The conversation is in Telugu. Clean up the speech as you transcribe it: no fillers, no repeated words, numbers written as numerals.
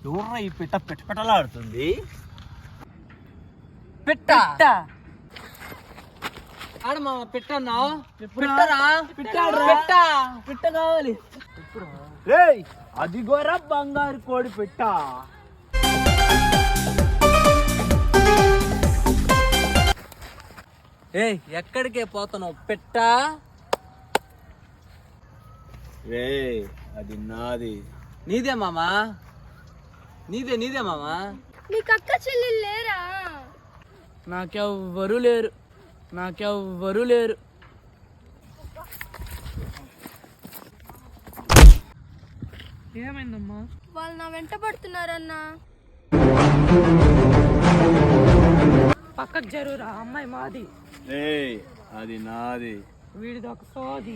ఎవర్రా ఈ పిట్ట పెట్టలాడుతుంది? పిట్ట ఆడ మామ పెట్టన్నావు పిట్టరా పిట్ట కావాలి. రేయ్ అది గోరా బంగారు కోడి పిట్ట. ఏయ్ ఎక్కడికే పోతున్నావు పిట్ట? రేయ్ అది నాది. నీదే మామా నీదే మామా. నీకు అక్క చెల్లెలు లేరా? నాకెవ్వరు లేరు. ఏమైందమ్మా? వాళ్ళు నా వెంట పడుతున్నారన్నా. పక్కకు జరురా, అమ్మాయి మాది. రేయ్ అది నాది. వీడిది ఒక సోది.